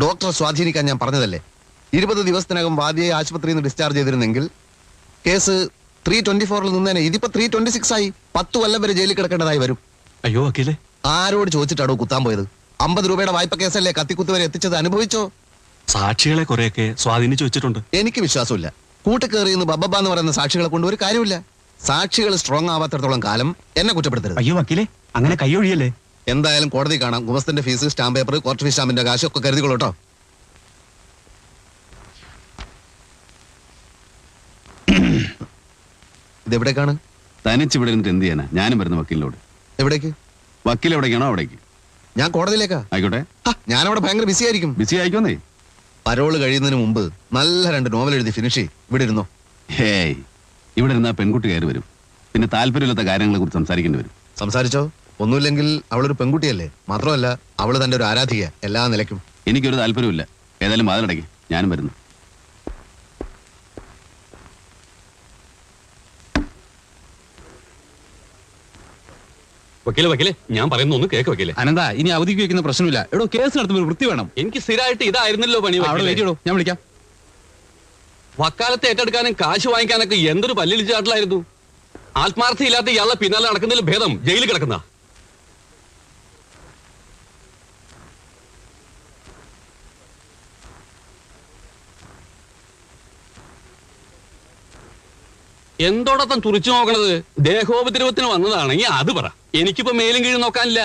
ഡോക്ടറെ സ്വാധീനിക്കാൻ ഞാൻ പറഞ്ഞതല്ലേ. 20 ദിവസത്തിനകം വാദിയെ ആശുപത്രിയിൽ നിന്ന് ഡിസ്ചാർജ് ചെയ്തിരുന്നെങ്കിൽ കേസ് 324 നിന്നേനെ. ഇതിപ്പോ 326 ആയി. 10 കൊല്ലം വരെ ജയിലിൽ കിടക്കേണ്ടതായി വരും. അയ്യോ വക്കീലെ, ആരോട് ചോദിച്ചിട്ടാണോ കുത്താൻ പോയത്? 50 രൂപയുടെ വായ്പ കേസല്ലേ കത്തിക്കുത്ത് വരെ എത്തിച്ചത്? അനുഭവിച്ചോ? സാക്ഷികളെ കുറെയൊക്കെ സ്വാധീനിച്ചു വെച്ചിട്ടുണ്ട്. എനിക്ക് വിശ്വാസമില്ല. കൂട്ടുകയറിയെന്ന് ബബ്ബ എന്ന് പറയുന്ന സാക്ഷികളെ കൊണ്ട് ഒരു കാര്യമില്ല. സാക്ഷികൾ സ്ട്രോങ് ആവാത്തിടത്തോളം കാലം എന്നെ കുറ്റപ്പെടുത്തരുത്. അയ്യോ വക്കീലെ, അങ്ങനെ കൈയൊഴിയല്ലേ. എന്തായാലും കോടതി കാണാം. ഗുമസ്തന്റെ fees, stamp paper, court fees സ്റ്റാമ്പിന്റെ കാശൊക്കെ കരുതിക്കൊള്ളൂ കേട്ടോ. ഇതെവിടേക്കാണ്? തനിച്ചിവിടെ ഇരുന്നിട്ട് എന്ത് ചെയ്യാനാ? ഞാനും വരുന്ന വക്കീലിനോട്. എവിടേക്ക്? വക്കീൽ എവിടേക്കാണോ അവിടേക്ക്. ഞാൻ കോടതിയിലേക്കാ. ആയിക്കോട്ടെ. ഞാനവിടെ ഭയങ്കര ബിസി ആയിരിക്കും. ബിസി ആയിക്കോന്നേ. പരോള് കഴിയുന്നതിന് മുമ്പ് നല്ല 2 നോവൽ എഴുതി ഫിനിഷ് ഇവിടെ ഇരുന്നോ. ഹേയ്, ഇവിടെ ഇരുന്നാ പെൺകുട്ടി കയറി വരും. പിന്നെ താല്പര്യമില്ലാത്ത കാര്യങ്ങളെ കുറിച്ച് സംസാരിക്കേണ്ടി വരും. സംസാരിച്ചോ? ഒന്നുമില്ലെങ്കിൽ അവളൊരു പെൺകുട്ടിയല്ലേ. മാത്രമല്ല അവള് തന്റെ ഒരു ആരാധിക എല്ലാ നിലയ്ക്കും. എനിക്കൊരു താല്പര്യമില്ല. ഏതായാലും വാതിലടയ്ക്ക്, ഞാനും വരുന്നു. വക്കീലെ വക്കീലെ, ഞാൻ പറയുന്ന ഒന്ന് കേക്ക് വക്കീലെ. അനന്ത, ഇനി അവധിക്ക് വെക്കുന്ന പ്രശ്നമില്ല. എടോ, കേസ് നടത്തുമ്പോൾ ഒരു വൃത്തി വേണം. എനിക്ക് സ്ഥിരമായിട്ട് ഇതായിരുന്നല്ലോ പണി. ഞാൻ വിളിക്കാം. വക്കാലത്ത് ഏറ്റെടുക്കാനും കാശ് വാങ്ങിക്കാനൊക്കെ എന്തൊരു പല്ലിളിച്ചാട്ടിലായിരുന്നു. ആത്മാർത്ഥയില്ലാത്ത ഇയാളെ പിന്നാലെ നടക്കുന്നതിൽ ഭേദം ജയിലിൽ കിടക്കുന്ന. എന്തോടത്തം തുറിച്ചു നോക്കണത്? ദേഹോപദ്രവത്തിന് വന്നതാണെങ്കിൽ അത് പറ. എനിക്കിപ്പോ മേലും കീഴും നോക്കാനില്ല.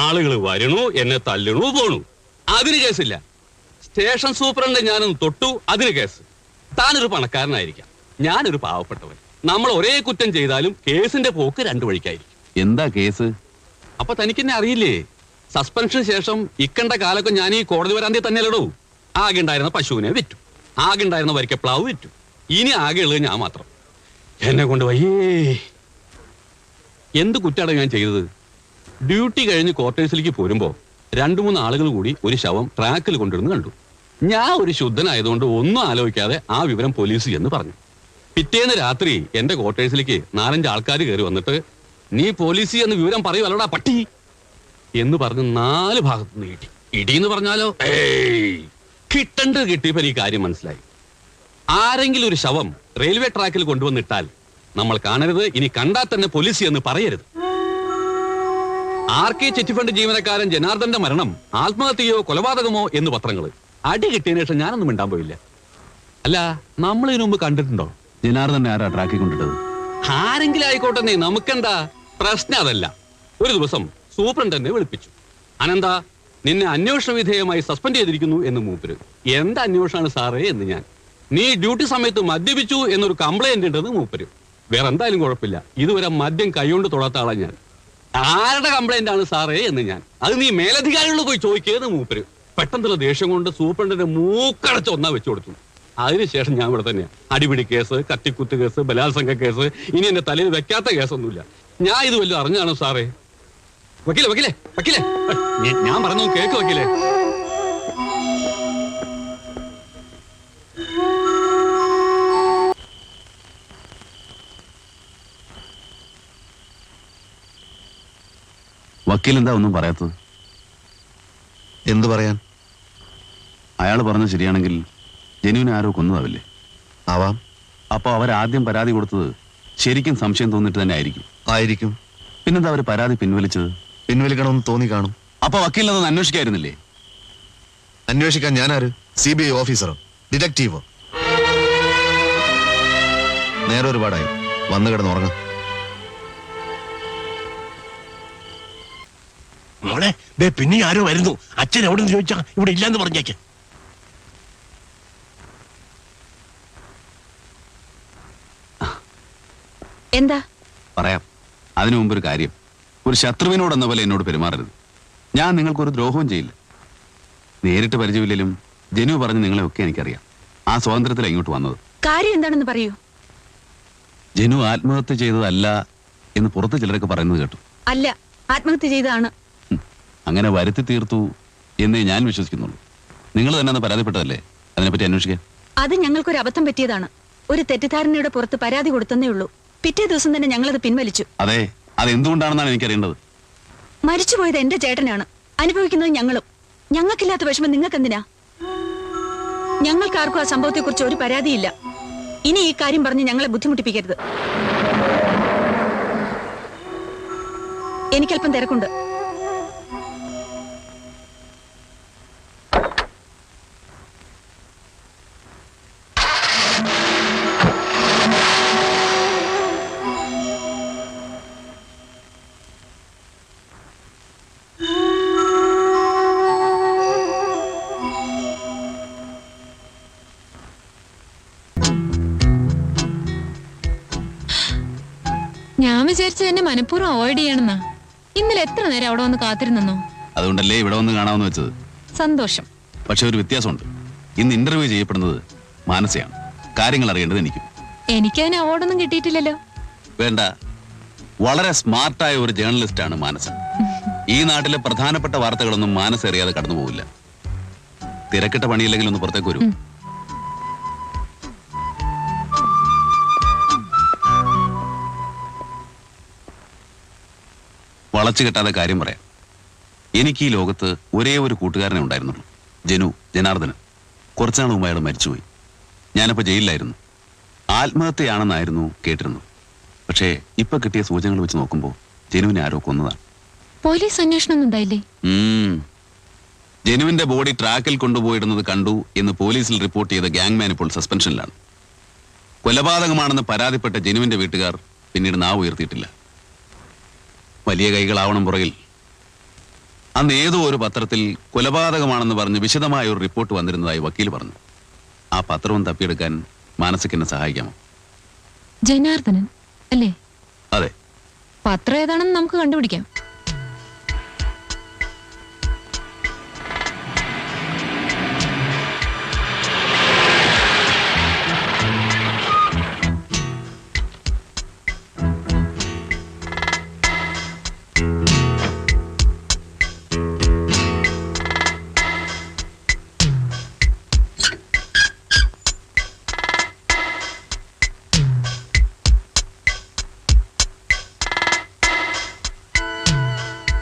ആളുകൾ വരണു, എന്നെ തല്ലണു, പോണു, അതിന് കേസില്ല. സ്റ്റേഷൻ സൂപ്രണ്ട് ഞാനൊന്ന് തൊട്ടു, അതിന് കേസ്. താനൊരു പണക്കാരനായിരിക്കാം, ഞാനൊരു പാവപ്പെട്ടവൻ. നമ്മൾ ഒരേ കുറ്റം ചെയ്താലും കേസിന്റെ പോക്ക് 2 വഴിക്കായിരിക്കും. എന്താ കേസ്? അപ്പൊ തനിക്കെന്നെ അറിയില്ലേ? സസ്പെൻഷന് ശേഷം ഇക്കണ്ട കാലൊക്കെ ഞാൻ ഈ കോടതി വരാന്തേ തന്നെയല്ലടോ. ആകെ ഉണ്ടായിരുന്ന പശുവിനെ വിറ്റു, ആകെ ഉണ്ടായിരുന്ന വരിക്കപ്ലാവ് വിറ്റു. ഇനി ആകെ ഉള്ളത് ഞാൻ മാത്രം. എന്നെ കൊണ്ട് വയ്യേ. എന്ത് കുറ്റാണ് ഞാൻ ചെയ്തത്? ഡ്യൂട്ടി കഴിഞ്ഞ് ക്വാർട്ടേഴ്സിലേക്ക് പോരുമ്പോ 2-3 ആളുകൾ കൂടി ഒരു ശവം ട്രാക്കിൽ കൊണ്ടിരുന്ന് കണ്ടു. ഞാൻ ഒരു ശുദ്ധനായതുകൊണ്ട് ഒന്നും ആലോചിക്കാതെ ആ വിവരം പോലീസ് എന്ന് പറഞ്ഞു. പിറ്റേന്ന് രാത്രി എന്റെ ക്വാർട്ടേഴ്സിലേക്ക് 4-5 ആൾക്കാർ കയറി വന്നിട്ട്, നീ പോലീസ് എന്ന് വിവരം പറയുവല്ലടാ പട്ടി എന്ന് പറഞ്ഞ് 4 ഭാഗത്ത് നിന്ന് ഇടി. ഇടിയെന്ന് പറഞ്ഞാലോ, കിട്ടേണ്ടത് കിട്ടിയപ്പോ ഈ കാര്യം മനസ്സിലായി. ആരെങ്കിലും ഒരു ശവം റെയിൽവേ ട്രാക്കിൽ കൊണ്ടുവന്നിട്ടാൽ നമ്മൾ കാണരുത്, ഇനി കണ്ടാൽ തന്നെ പോലീസ് എന്ന് പറയരുത്. RK ചിറ്റ് ഫണ്ട് ജീവനക്കാരൻ ജനാർദ്ദന്റെ മരണം ആത്മഹത്യയോ കൊലപാതകമോ എന്ന് പത്രങ്ങൾ. അടി കിട്ടിയതിനു ശേഷം ഞാനൊന്നും മിണ്ടാൻ പോയില്ല. അല്ല, നമ്മൾ ഇതിനു മുമ്പ് കണ്ടിട്ടുണ്ടോ? ജനാർദ്ദനെ ആരാ ട്രാക്കിൽ കൊണ്ടിട്ടത്? ആരെങ്കിലും ആയിക്കോട്ടെ, നമുക്കെന്താ പ്രശ്നം? അതല്ല. ഒരു ദിവസം സൂപ്രണ്ട് എന്നെ വിളിപ്പിച്ചു. അനന്ത, നിന്നെ അന്വേഷണ വിധേയമായി സസ്പെൻഡ് ചെയ്തിരിക്കുന്നു എന്ന് മൂപ്പര്. എന്താ അന്വേഷണമാണ് സാറേ എന്ന് ഞാൻ. നീ ഡ്യൂട്ടി സമയത്ത് മദ്യപിച്ചു എന്നൊരു കംപ്ലൈന്റ് ഉണ്ടെന്ന് മൂപ്പര്. വേറെ എന്തായാലും കുഴപ്പമില്ല, ഇതുവരെ മദ്യം കൈകൊണ്ട് തൊടാത്ത ആളാ ഞാൻ. ആരുടെ കംപ്ലൈന്റ് ആണ് സാറേ എന്ന് ഞാൻ. അത് നീ മേലധികാരികളോട് പോയി ചോദിക്കുകയെന്ന് മൂപ്പര്. പെട്ടെന്നുള്ള ദേഷ്യം കൊണ്ട് സൂപ്രണ്ടിന്റെ മൂക്കടച്ച് ഒന്നാ വെച്ചു കൊടുത്തു. അതിനുശേഷം ഞാൻ ഇവിടെ തന്നെയാ. അടിപിടി കേസ്, കത്തിക്കുത്ത് കേസ്, ബലാത്സംഗ കേസ്, ഇനി എന്റെ തലയിൽ വെക്കാത്ത കേസൊന്നുമില്ല. ഞാൻ ഇത് വല്ലതും അറിഞ്ഞാണോ സാറേ? വക്കീലെ വക്കീലെ വക്കീലെ, ഞാൻ പറഞ്ഞു കേക്ക് വക്കീലെ. വക്കീൽ എന്താ ഒന്നും പറയാത്തത്? എന്തു പറയാൻ? അയാൾ പറഞ്ഞത് ശരിയാണെങ്കിൽ ജനുവിനെ ആരോ കൊന്നതാവില്ലേ? ആവാം. അപ്പൊ അവരാദ്യം പരാതി കൊടുത്തത് ശരിക്കും സംശയം തോന്നിട്ട് തന്നെ ആയിരിക്കും. പിന്നെന്താ അവര് പരാതി പിൻവലിച്ചത്? പിൻവലിക്കണമെന്ന് തോന്നി കാണും. അപ്പൊ വക്കീലിനതൊന്ന് അന്വേഷിക്കായിരുന്നില്ലേ? അന്വേഷിക്കാൻ ഞാനാര്? CBI ഓഫീസറോ ഡിറ്റക്റ്റീവോ? നേരെ ഒരുപാടായി. വന്നു കിടന്നുറങ്ങാം. മോളെ, പിന്നെ ആരോ വരുന്നു. അച്ഛൻ എവിടെ നിന്ന് ചോദിച്ചാ ഇവിടെ ഇല്ലാന്ന് പറഞ്ഞേക്ക്. എന്താ പറയാം. അതിനു മുമ്പൊരു കാര്യം. ഒരു ശത്രുവിനോടെന്ന പോലെ എന്നോട് പെരുമാറരുത്. ഞാൻ നിങ്ങൾക്കൊരു ദ്രോഹവും ചെയ്യില്ല. നേരിട്ട് പരിചയമില്ലെങ്കിലും ജനു പറഞ്ഞ് നിങ്ങളെയൊക്കെ എനിക്കറിയാം. ആ സ്വാതന്ത്ര്യത്തിൽ ഇങ്ങോട്ട് വന്നത്. കാര്യം എന്താണെന്ന് പറയൂ. ജനു ആത്മഹത്യ ചെയ്തതല്ല എന്ന് പുറത്ത് ചിലരൊക്കെ പറയുന്നത് കേട്ടു. അല്ല, ആത്മഹത്യ ചെയ്തതാണ്. അങ്ങനെ വരുത്തി തീർത്തു എന്നേ ഞാൻ വിശ്വസിക്കുന്നുള്ളൂ. നിങ്ങൾ തന്നെ അന്ന് പരാതിപ്പെട്ടതല്ലേ? അതിനെപ്പറ്റി അന്വേഷിക്കാൻ. അത് ഞങ്ങൾക്കൊരു അബദ്ധം പറ്റിയതാണ്. ഒരു തെറ്റിദ്ധാരണയുടെ പുറത്ത് പരാതി കൊടുത്തന്നേ ഉള്ളൂ. പിറ്റേ ദിവസം തന്നെ ഞങ്ങളത് പിൻവലിച്ചു. അതെ, അതെന്തുകൊണ്ടാണെന്നാണ് എനിക്കറിയേണ്ടത്. മരിച്ചുപോയത് എന്റെ ചേട്ടനാണ്. അനുഭവിക്കുന്നത് ഞങ്ങളും. ഞങ്ങൾക്കില്ലാത്ത വിഷമം നിങ്ങൾക്കെന്തിനാ? ഞങ്ങൾക്കാർക്കും ആ സംഭവത്തെക്കുറിച്ച് ഒരു പരാതിയില്ല. ഇനി ഈ കാര്യം പറഞ്ഞ് ഞങ്ങളെ ബുദ്ധിമുട്ടിപ്പിക്കരുത്. എനിക്കല്പം തിരക്കുണ്ട്. ഞാൻ വിചാരിച്ചത് എന്നെ മനഃപൂർവ്വം അവോയ്ഡ് ചെയ്യണമെന്നാ. ഇന്നലെ എത്ര നേരം അവിടെ വന്ന് കാത്തിരുന്നോ? അതുകൊണ്ടല്ലേ ഇവിടെ വന്ന് കാണാമെന്ന് വെച്ചത്. സന്തോഷം. പക്ഷെ ഒരു വ്യത്യാസമുണ്ട്. ഇന്ന് ഇന്റർവ്യൂ ചെയ്യപ്പെടുന്നത് മാനസയാണ്. കാര്യങ്ങൾ അറിയേണ്ടത് എനിക്കും. എനിക്കതിന് അവാർഡൊന്നും കിട്ടിയിട്ടില്ലല്ലോ. വേണ്ട, വളരെ സ്മാർട്ടായ ഒരു ജേർണലിസ്റ്റാണ് മാനസ. ഈ നാട്ടിലെ പ്രധാനപ്പെട്ട വാർത്തകളൊന്നും മാനസ അറിയാതെ കടന്നു പോവില്ല. തിരക്കിട്ട പണിയില്ലെങ്കിൽ ഒന്ന് പുറത്തേക്ക് വരൂ. വളച്ചു കെട്ടാതെ കാര്യം പറയാം. എനിക്ക് ഈ ലോകത്ത് ഒരേ ഒരു കൂട്ടുകാരനെ ഉണ്ടായിരുന്നുള്ളൂ, ജനാർദ്ദനൻ. കുറച്ചുനാൾ മുമ്പ് അയാൾ മരിച്ചുപോയി. ഞാനപ്പോൾ ജയിലിലായിരുന്നു. ആത്മഹത്യയാണെന്നായിരുന്നു കേട്ടിരുന്നത്. പക്ഷേ ഇപ്പൊ കിട്ടിയ സൂചനകൾ വെച്ച് നോക്കുമ്പോൾ ജനുവിനെ ആരോ കൊന്നതാണ്. പോലീസ് അന്വേഷണം ഉണ്ടായില്ലേ? ജനുവിന്റെ ബോഡി ട്രാക്കിൽ കൊണ്ടുപോയിടുന്നത് കണ്ടു എന്ന് പോലീസിൽ റിപ്പോർട്ട് ചെയ്ത ഗാങ്മാൻ ഇപ്പോൾ സസ്പെൻഷനിലാണ്. കൊലപാതകമാണെന്ന് പരാതിപ്പെട്ട ജനുവിന്റെ വീട്ടുകാർ പിന്നീട് നാവ് ഉയർത്തിയിട്ടില്ല. വലിയ കൈകളാവണം പുറകിൽ. അന്ന് ഏതോ ഒരു പത്രത്തിൽ കൊലപാതകമാണെന്ന് പറഞ്ഞ് വിശദമായ ഒരു റിപ്പോർട്ട് വന്നിരുന്നതായി വക്കീൽ പറഞ്ഞു. ആ പത്രവും തപ്പിയെടുക്കാൻ മാനസിക് എന്നെ സഹായിക്കാമോ? ജനാർദ്ദനൻ അല്ലേ? അതെ. പത്രം ഏതാണെന്ന് നമുക്ക് കണ്ടുപിടിക്കാം.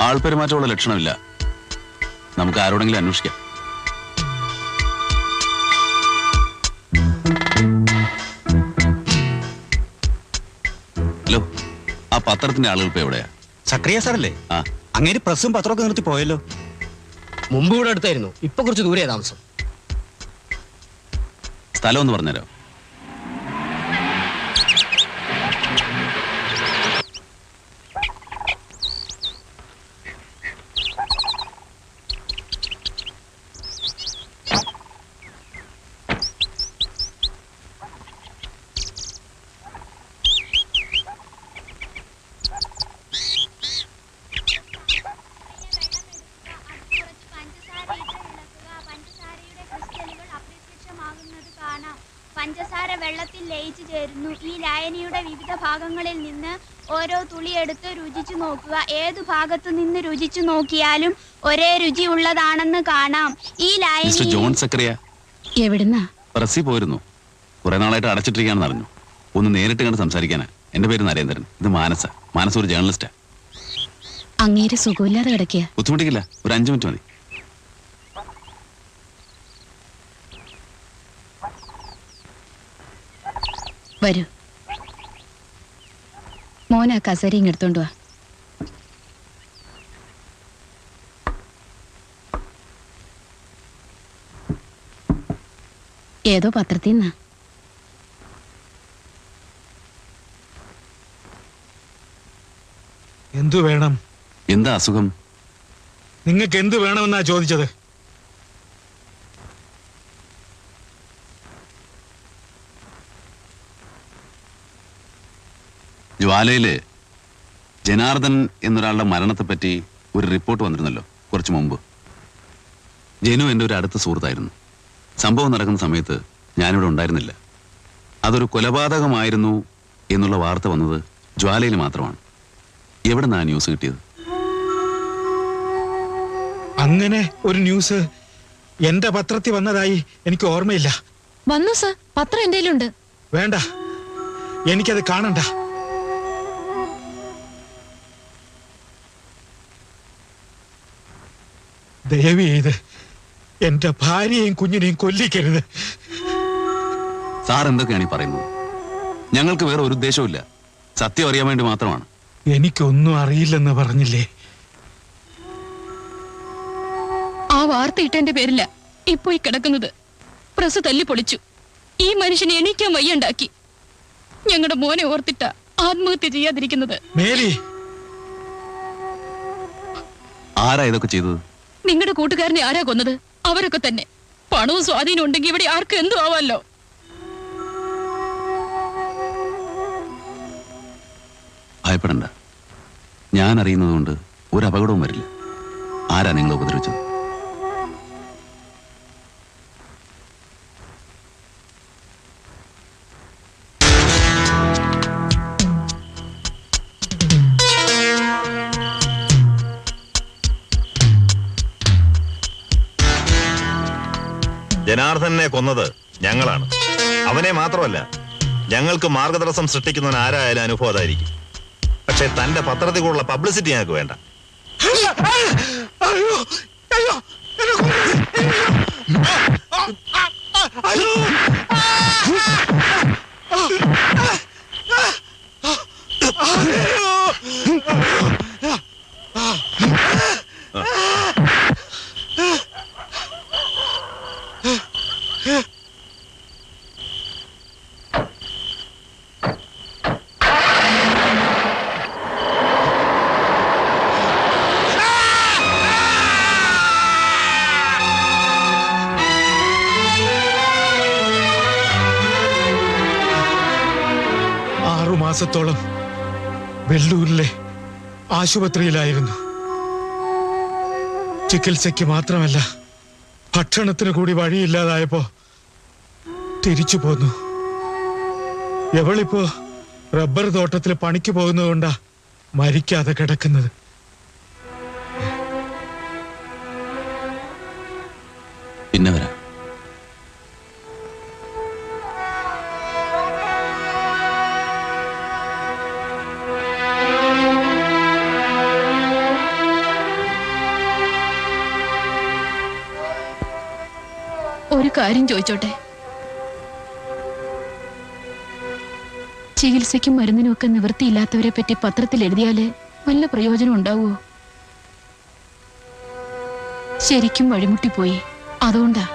ആൾപെരുമാറ്റമുള്ള ലക്ഷണമില്ല. നമുക്ക് ആരോടെങ്കിലും അന്വേഷിക്കാം. ഹലോ, ആ പത്രത്തിന്റെ ആളുകൾ ഇപ്പൊ എവിടെയാ? സക്രിയ സാറല്ലേ? ആ, അങ്ങേര് പ്രസ്സും പത്രമൊക്കെ നിർത്തി പോയല്ലോ. മുമ്പ് ഇവിടെ അടുത്തായിരുന്നു, ഇപ്പൊ കുറച്ച് ദൂരെയാ താമസം. സ്ഥലം ഒന്ന് പറഞ്ഞുതരാം. പഞ്ചസാര വെള്ളത്തിൽ ലയിച്ചു ചേരുന്നു. ഈ ലായനിയുടെ വിവിധ ഭാഗങ്ങളിൽ നിന്ന് ഓരോ തുള്ളിയെടുത്ത് രുചിച്ചു നോക്കുക. ഏതു ഭാഗത്തു നിന്ന് രുചിച്ചു നോക്കിയാലും ഒരേ രുചി ഉള്ളതാണെന്ന് കാണാം. ഈ ലായനി ജോൺ സക്രിയ എവിടുന്നാ? പ്രസ്സിൽ പോയിരുന്നു. കുറെ നാളായിട്ട് അടച്ചിട്ടിരിക്കുകയാണെന്ന് അറിഞ്ഞു. ഒന്ന് നേരിട്ട് കണ്ട് സംസാരിക്കാനാ. എന്റെ പേര് നരേന്ദ്രൻ. ഇത് മാനസ ഒരു ജേർണലിസ്റ്റാ. അങ്ങേര് സുഖമില്ലാതെ കിടക്കുക. ബുദ്ധിമുട്ടിക്കില്ല, ഒരു 5 മിനിറ്റ് മതി. വരൂ. മോനാ കസേരയും എടുത്തോണ്ട് വാ. ഏതോ പത്രത്തിൽ നിന്നാ. എന്തു വേണം? എന്താ അസുഖം? നിങ്ങൾക്ക് എന്തു വേണമെന്നാ ചോദിച്ചത്? ജ്വാലയില് ജനാർദ്ദൻ എന്നൊരാളുടെ മരണത്തെപ്പറ്റി ഒരു റിപ്പോർട്ട് വന്നിരുന്നല്ലോ കുറച്ചു മുമ്പ്. ജനു എൻ്റെ ഒരു അടുത്ത സുഹൃത്തായിരുന്നു. സംഭവം നടക്കുന്ന സമയത്ത് ഞാനിവിടെ ഉണ്ടായിരുന്നില്ല. അതൊരു കൊലപാതകമായിരുന്നു എന്നുള്ള വാർത്ത വന്നത് ജ്വാലയിൽ മാത്രമാണ്. എവിടെ നിന്നാണ് ന്യൂസ് കിട്ടിയത്? അങ്ങനെ ഒരു ന്യൂസ് എന്റെ പത്രത്തിൽ വന്നതായി എനിക്ക് ഓർമ്മയില്ല. വന്നു സർ, പത്രം എന്റെ കയ്യിലുണ്ട്. വേണ്ട, എനിക്കത് കാണണ്ട. ദയവ് ചെയ്ത് എന്റെ ഭാര്യയെയും കുഞ്ഞിനെയും കൊല്ലിക്കരുത്. സാർ എന്തൊക്കെയാണ് ഈ പറയുന്നത്? ഞങ്ങൾക്ക് വേറെ ഒരു ഉദ്ദേശവും ഇല്ല. സത്യം അറിയാൻ വേണ്ടി മാത്രമാണ്. എനിക്കൊന്നും അറിയില്ലെന്ന് പറഞ്ഞില്ലേ? ആ വാർത്ത ഇട്ടതിന്റെ പേരില്ല ഇപ്പൊ ഈ കിടക്കുന്നത്. പ്രസ് തല്ലി പൊളിച്ചു. ഈ മനുഷ്യനെ എണീക്കാൻ വയ്യണ്ടാക്കി. ഞങ്ങളുടെ മോനെ ഓർത്തിട്ട ആത്മഹത്യ ചെയ്യാതിരിക്കുന്നത്. മേരി, ആരാ ഇതൊക്കെ ചെയ്തത്? നിങ്ങളുടെ കൂട്ടുകാരനെ ആരാ കൊന്നത്? അവരൊക്കെ തന്നെ. പണവും സ്വാധീനം ഉണ്ടെങ്കിൽ ഇവിടെ ആർക്കും എന്തു ആവാമല്ലോ. ഭയപ്പെടണ്ട. ഞാൻ അറിയുന്നതുകൊണ്ട് ഒരു അപകടവും വരില്ല. ആരാ നിങ്ങളെ ഉപദ്രവിച്ചത്? ജനാർദ്ദനെ കൊന്നത് ഞങ്ങളാണ്. അവനെ മാത്രമല്ല, ഞങ്ങൾക്ക് മാർഗതടസ്സം സൃഷ്ടിക്കുന്നവൻ ആരായാലും അനുഭവം അതായിരിക്കും. പക്ഷെ തന്റെ പത്രത്തിൽ കൂടുള്ള പബ്ലിസിറ്റി ഞങ്ങൾക്ക് വേണ്ട. മാസത്തോളം വെള്ളൂരിലെ ആശുപത്രിയിലായിരുന്നു. ചികിത്സയ്ക്ക് മാത്രമല്ല, ഭക്ഷണത്തിന് കൂടി വഴിയില്ലാതായപ്പോ തിരിച്ചു പോന്നു. എവളിപ്പോ റബ്ബർ തോട്ടത്തിൽ പണിക്ക് പോകുന്നതുകൊണ്ടാ മരിക്കാതെ കിടക്കുന്നത്. പിന്നെ വരാം. ഒരു കാര്യം ചോദിച്ചോട്ടെ, ചികിത്സയ്ക്കും മരുന്നിനും ഒക്കെ നിവൃത്തിയില്ലാത്തവരെ പറ്റി പത്രത്തിൽ എഴുതിയാല് വല്ല പ്രയോജനം ഉണ്ടാവുമോ? ശരിക്കും വഴിമുട്ടിപ്പോയി. അതുകൊണ്ടാ.